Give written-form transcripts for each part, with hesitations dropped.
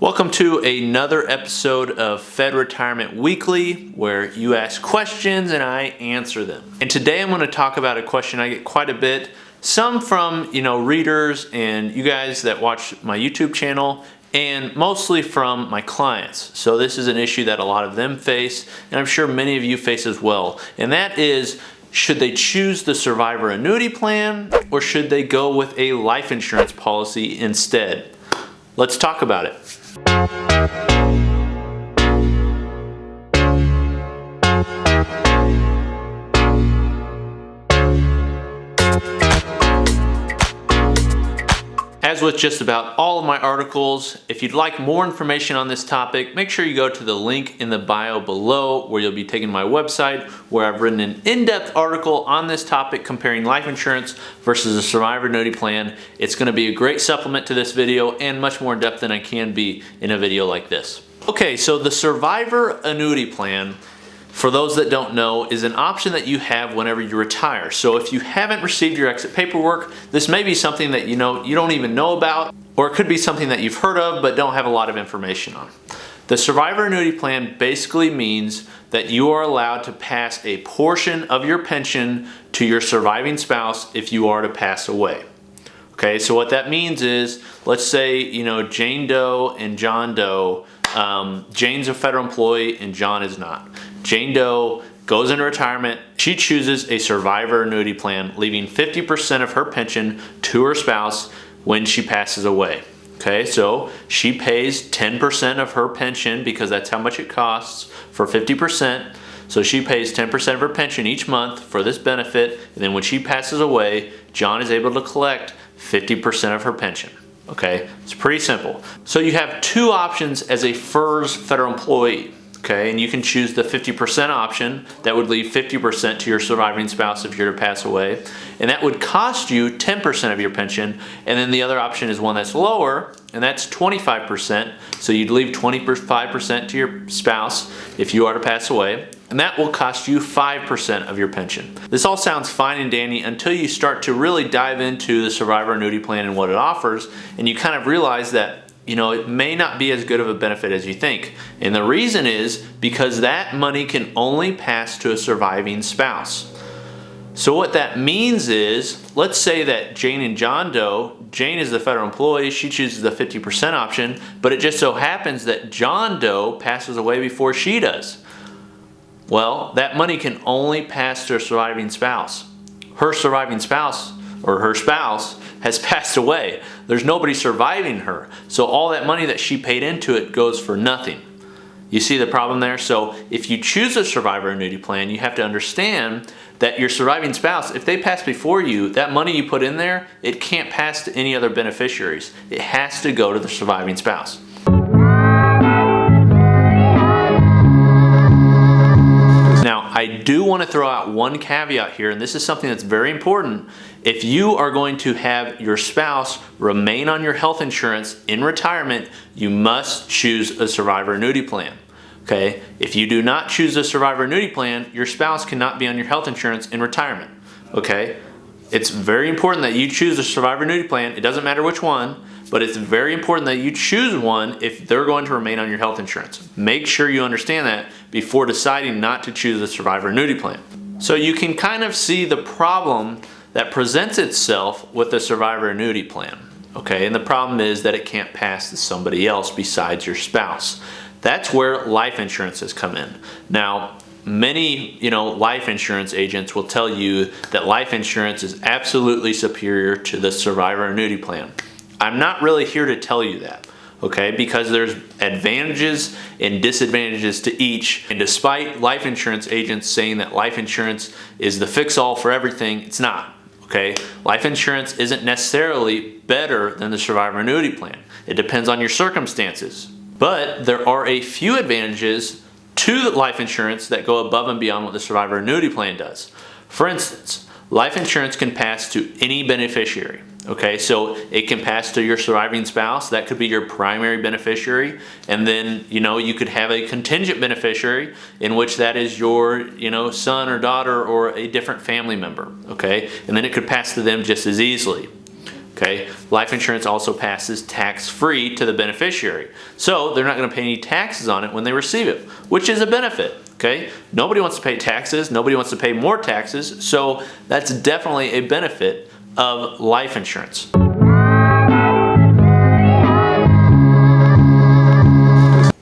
Welcome to another episode of Fed Retirement Weekly, where you ask questions and I answer them. And today I'm going to talk about a question I get quite a bit, some from readers and you guys that watch my YouTube channel, and mostly from my clients. So this is an issue that a lot of them face, and I'm sure many of you face as well. And that is, should they choose the Survivor Annuity Plan or should they go with a life insurance policy instead? Let's talk about it. As with just about all of my articles, if you'd like more information on this topic, make sure you go to the link in the bio below where you'll be taking my website where I've written an in-depth article on this topic comparing life insurance versus a Survivor Annuity Plan. It's going to be a great supplement to this video and much more in depth than I can be in a video like this. Okay, so the Survivor Annuity Plan, for those that don't know, is an option that you have whenever you retire. So if you haven't received your exit paperwork, this may be something that you don't even know about, or it could be something that you've heard of but don't have a lot of information on. The Survivor Annuity Plan basically means that you are allowed to pass a portion of your pension to your surviving spouse if you are to pass away. Okay, so what that means is, let's say, Jane Doe and John Doe, Jane's a federal employee and John is not. Jane Doe goes into retirement. She chooses a Survivor Annuity Plan, leaving 50% of her pension to her spouse when she passes away. Okay, so she pays 10% of her pension because that's how much it costs for 50%. So she pays 10% of her pension each month for this benefit, and then when she passes away, John is able to collect 50% of her pension. Okay, it's pretty simple. So you have two options as a FERS federal employee. Okay, and you can choose the 50% option that would leave 50% to your surviving spouse if you're to pass away, and that would cost you 10% of your pension. And then the other option is one that's lower, and that's 25%. So you'd leave 25% to your spouse if you are to pass away, and that will cost you 5% of your pension. This all sounds fine and dandy until you start to really dive into the Survivor Annuity Plan and what it offers, and you kind of realize that it may not be as good of a benefit as you think. And the reason is because that money can only pass to a surviving spouse. So what that means is, let's say that Jane and John Doe, Jane is the federal employee, she chooses the 50% option, but it just so happens that John Doe passes away before she does. Well, that money can only pass to a surviving spouse. Her surviving spouse, or her spouse, has passed away. There's nobody surviving her. So all that money that she paid into it goes for nothing. You see the problem there? So if you choose a Survivor Annuity Plan, you have to understand that your surviving spouse, if they pass before you, that money you put in there, it can't pass to any other beneficiaries. It has to go to the surviving spouse. Now, I do want to throw out one caveat here, and this is something that's very important. If you are going to have your spouse remain on your health insurance in retirement, you must choose a Survivor Annuity Plan. Okay? If you do not choose a Survivor Annuity Plan, your spouse cannot be on your health insurance in retirement. Okay? It's very important that you choose a Survivor Annuity Plan. It doesn't matter which one, but it's very important that you choose one if they're going to remain on your health insurance. Make sure you understand that before deciding not to choose a Survivor Annuity Plan. So you can kind of see the problem that presents itself with the Survivor Annuity Plan. Okay, and the problem is that it can't pass to somebody else besides your spouse. That's where life insurance has come in. Now, many life insurance agents will tell you that life insurance is absolutely superior to the Survivor Annuity Plan. I'm not really here to tell you that, okay, because there's advantages and disadvantages to each, and despite life insurance agents saying that life insurance is the fix-all for everything, it's not. Okay, life insurance isn't necessarily better than the Survivor Annuity Plan. It depends on your circumstances. But there are a few advantages to life insurance that go above and beyond what the Survivor Annuity Plan does. For instance, life insurance can pass to any beneficiary. Okay, so it can pass to your surviving spouse. That could be your primary beneficiary. And then, you could have a contingent beneficiary in which that is your, son or daughter or a different family member. Okay, and then it could pass to them just as easily. Okay, life insurance also passes tax-free to the beneficiary. So they're not going to pay any taxes on it when they receive it, which is a benefit. Okay, nobody wants to pay taxes, nobody wants to pay more taxes, so that's definitely a benefit of life insurance.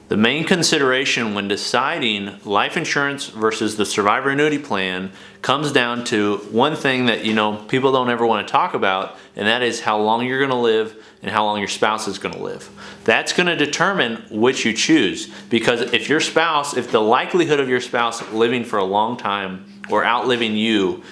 The main consideration when deciding life insurance versus the Survivor Annuity Plan comes down to one thing that people don't ever want to talk about, and that is how long you're going to live and how long your spouse is going to live. That's going to determine which you choose, because if the likelihood of your spouse living for a long time or outliving you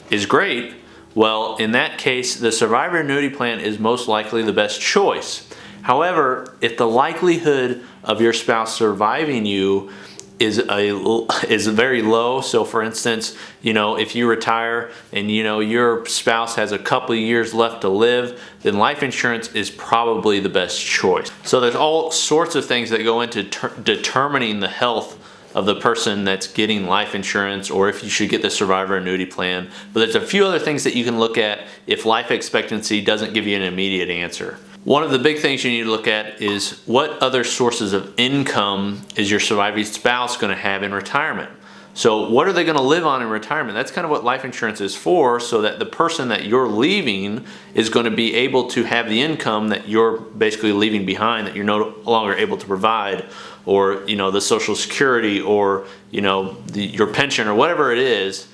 is great, well, in that case, the Survivor Annuity Plan is most likely the best choice. However, if the likelihood of your spouse surviving you is very low, so for instance, if you retire and your spouse has a couple of years left to live, then life insurance is probably the best choice. So there's all sorts of things that go into determining the health of the person that's getting life insurance, or if you should get the Survivor Annuity Plan. But there's a few other things that you can look at if life expectancy doesn't give you an immediate answer. One of the big things you need to look at is what other sources of income is your surviving spouse going to have in retirement. So what are they going to live on in retirement? That's kind of what life insurance is for, so that the person that you're leaving is going to be able to have the income that you're basically leaving behind, that you're no longer able to provide, or the Social Security, or your pension, or whatever it is.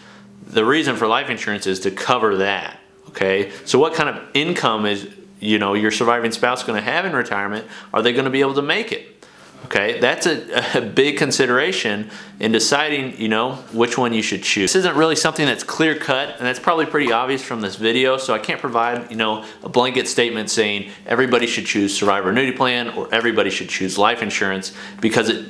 The reason for life insurance is to cover that. Okay, so what kind of income is your surviving spouse going to have in retirement? Are they going to be able to make it? Okay, that's a big consideration in deciding, which one you should choose. This isn't really something that's clear cut, and that's probably pretty obvious from this video, so I can't provide, a blanket statement saying everybody should choose Survivor Annuity Plan or everybody should choose life insurance, because it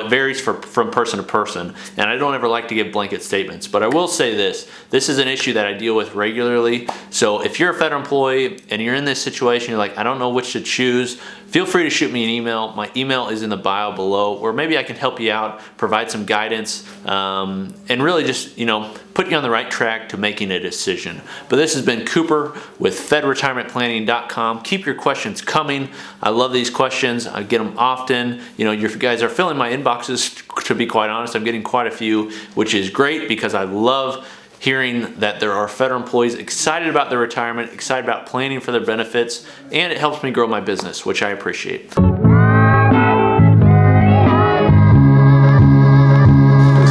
varies from person to person, and I don't ever like to give blanket statements. But I will say this is an issue that I deal with regularly. So if you're a federal employee and you're in this situation, you're like, I don't know which to choose, feel free to shoot me an email. My email is in the bio below, or maybe I can help you out, provide some guidance, and really just put you on the right track to making a decision. But this has been Cooper with FedRetirementPlanning.com. Keep your questions coming. I love these questions. I get them often. You guys are filling my inboxes, to be quite honest. I'm getting quite a few, which is great, because I love hearing that there are federal employees excited about their retirement, excited about planning for their benefits, and it helps me grow my business, which I appreciate.